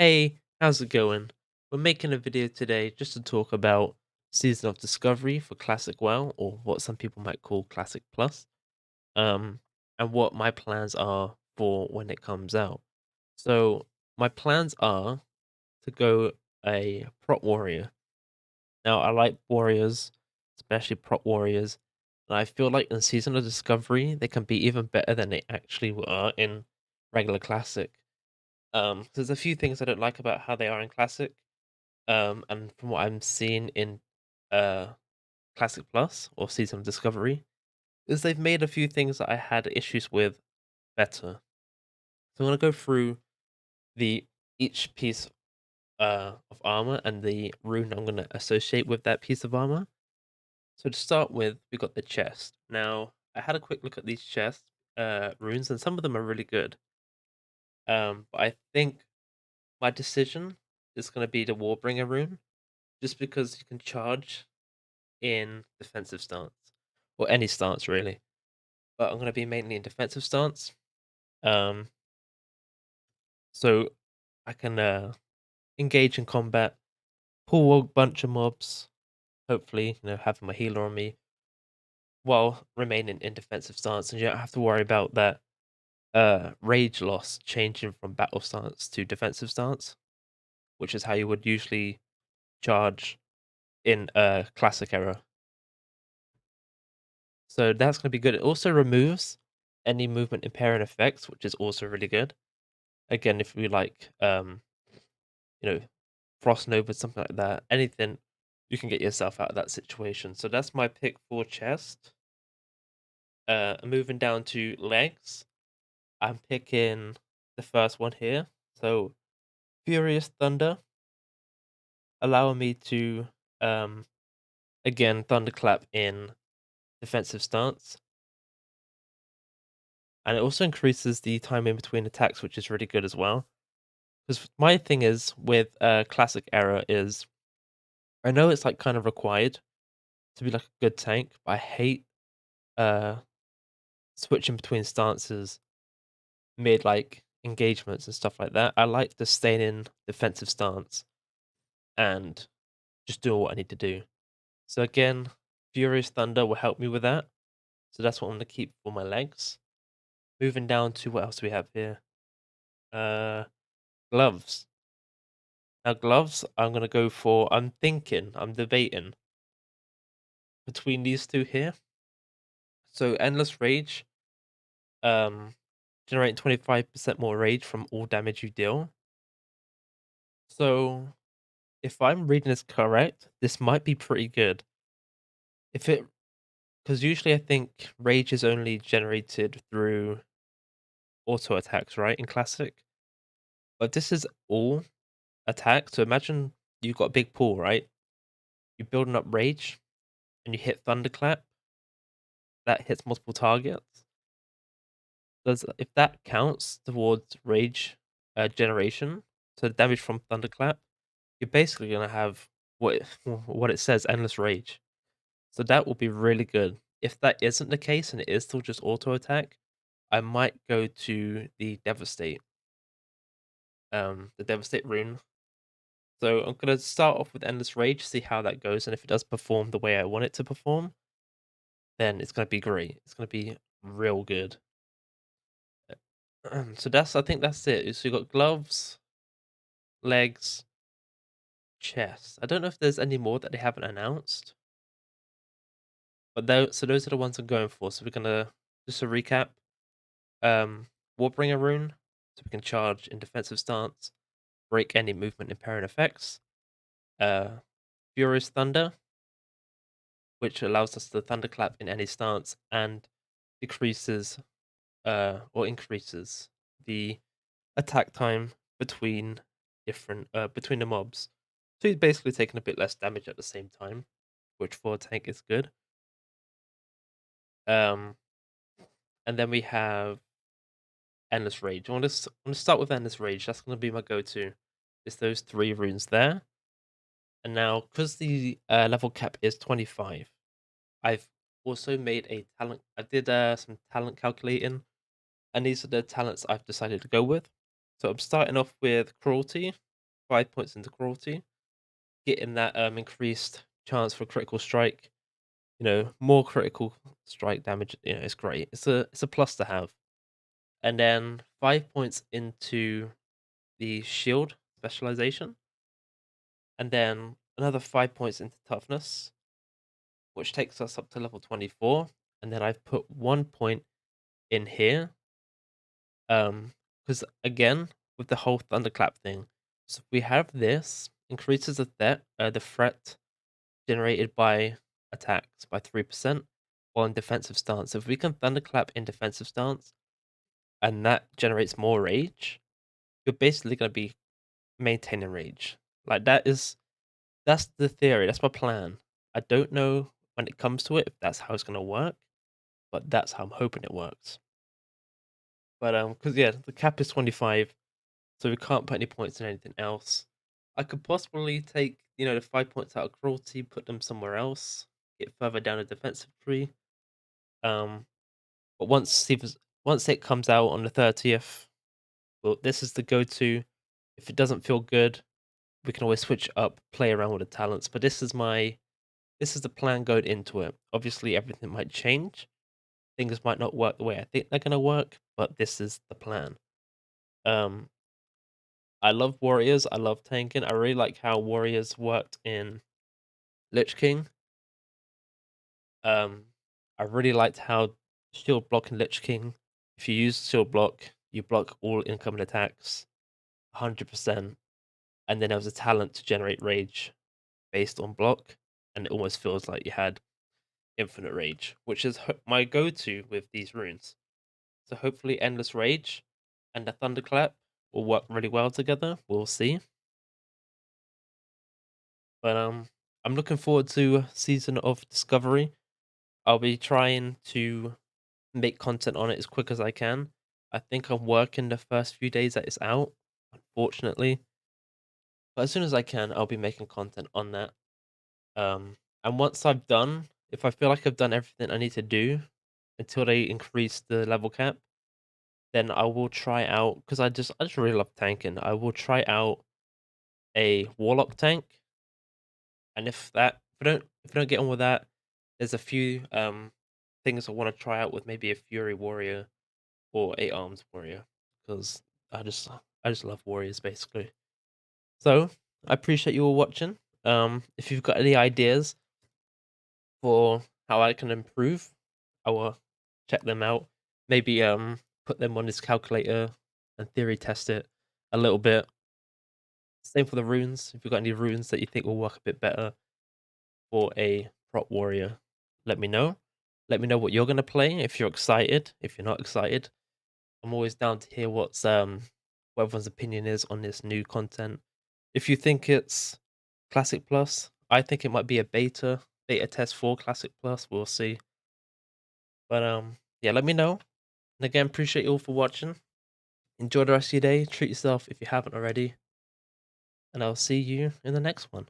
Hey, how's it going? We're making a video today just to talk about Season of Discovery for Classic WoW, or what some people might call Classic Plus, um, and what my plans are for when it comes out. So, my plans are to go a prot warrior. Now, I like warriors, especially prot warriors, and I feel like in Season of Discovery they can be even better than they actually are in regular Classic. There's a few things I don't like about how they are in Classic. And from what I'm seeing in uh Classic Plus or Season of Discovery, is they've made a few things that I had issues with better. So I'm gonna go through the each piece of armor and the rune I'm gonna associate with that piece of armor. So to start with, we got the chest. Now I had a quick look at these chest runes, and some of them are really good. But I think my decision is gonna be the Warbringer rune, just because you can charge in defensive stance, or any stance really. But I'm going to be mainly in defensive stance. Um, so I can engage in combat, pull a bunch of mobs. Hopefully, having my healer on me while remaining in defensive stance, and you don't have to worry about that rage loss changing from battle stance to defensive stance, which is how you would usually charge in classic era. So that's going to be good. It also removes any movement impairing effects, which is also really good. Again, if we like, you know, Frost Nova, something like that, anything, you can get yourself out of that situation. So that's my pick for chest. Moving down to legs, I'm picking the first one here. So Furious Thunder, allowing me to, um, again, thunderclap in defensive stance. And it also increases the time in between attacks, which is really good as well. Because my thing is with classic era is I know it's like kind of required to be like a good tank, but I hate uh switching between stances mid like engagements and stuff like that. I like to stay in defensive stance and just do what I need to do. So again, Furious Thunder will help me with that. So that's what I'm gonna keep for my legs. Moving down to what else do we have here? Uh Gloves. Now gloves, I'm gonna go for I'm debating between these two here. So Endless Rage, um generate 25% more rage from all damage you deal. So if I'm reading this correct, this might be pretty good. If it Because usually I think rage is only generated through auto attacks, right? In classic. But this is all attack. So imagine you've got a big pool, right? You're building up rage and you hit thunderclap, that hits multiple targets. Does If that counts towards rage generation, so damage from thunderclap, you're basically gonna have what it says, endless rage. So that will be really good. If that isn't the case and it is still just auto attack, I might go to the devastate rune. So I'm gonna start off with endless rage, see how that goes, and if it does perform the way I want it to perform, then it's gonna be great. It's gonna be real good. So I think that's it. So you got gloves, legs, chest. I don't know if there's any more that they haven't announced, but those are the ones I'm going for. So we're gonna just a recap. Um, Warbringer rune, so we can charge in defensive stance, break any movement impairing effects. Uh, Furious Thunder, which allows us to thunderclap in any stance and decreases or increases the attack time between between the mobs. So he's basically taking a bit less damage at the same time, which for a tank is good. Um, and then we have Endless Rage. I want to start with Endless Rage. That's going to be my go-to. It's those three runes there. And now, because the level cap is 25, I've also made a talent. I did some talent calculating, and these are the talents I've decided to go with. So I'm starting off with Cruelty. 5 points into cruelty, getting that increased chance for critical strike. More critical strike damage. It's great. It's a plus to have. And then 5 points into the shield specialization, and then another 5 points into toughness, which takes us up to level 24. And then I've put 1 point in here. Because again, with the whole thunderclap thing, so we have this increases the threat generated by attacks by 3% while in defensive stance. So if we can thunderclap in defensive stance and that generates more rage, you're basically gonna be maintaining rage. Like that's the theory, that's my plan. I don't know when it comes to it if that's how it's gonna work, but that's how I'm hoping it works. But because yeah, the cap is 25, so we can't put any points in anything else. I could possibly take, the 5 points out of cruelty, put them somewhere else, get further down the defensive tree. Um, but once it comes out on the 30th, well, this is the go-to. If it doesn't feel good, we can always switch up, play around with the talents. But this is the plan going into it. Obviously, everything might change. Things might not work the way I think they're gonna work, but this is the plan. Um, I love warriors. I love tanking. I really like how warriors worked in Lich King. Um, I really liked how shield block in Lich King. If you use shield block, you block all incoming attacks, 100%. And then there was a talent to generate rage based on block, and it almost feels like you had infinite rage, which is my go-to with these runes. So hopefully, endless rage and the thunderclap will work really well together. We'll see. But I'm looking forward to Season of Discovery. I'll be trying to make content on it as quick as I can. I think I'm working the first few days that it's out, unfortunately. But as soon as I can, I'll be making content on that. And once I've done, if I feel like I've done everything I need to do until they increase the level cap, then I will try out because I just really love tanking. I will try out a warlock tank, and if I don't get on with that, there's a few things I want to try out with maybe a fury warrior or 8 arms warrior because I just love warriors basically. So I appreciate you all watching. If you've got any ideas for how I can improve, I will check them out. Maybe put them on this calculator and theory test it a little bit. Same for the runes. If you've got any runes that you think will work a bit better for a prop warrior, let me know. Let me know what you're gonna play. If you're excited, if you're not excited, I'm always down to hear what everyone's opinion is on this new content. If you think it's Classic Plus, I think it might be a beta test for Classic Plus. We'll see. But yeah, let me know. And again, appreciate you all for watching. Enjoy the rest of your day. Treat yourself if you haven't already. And I'll see you in the next one.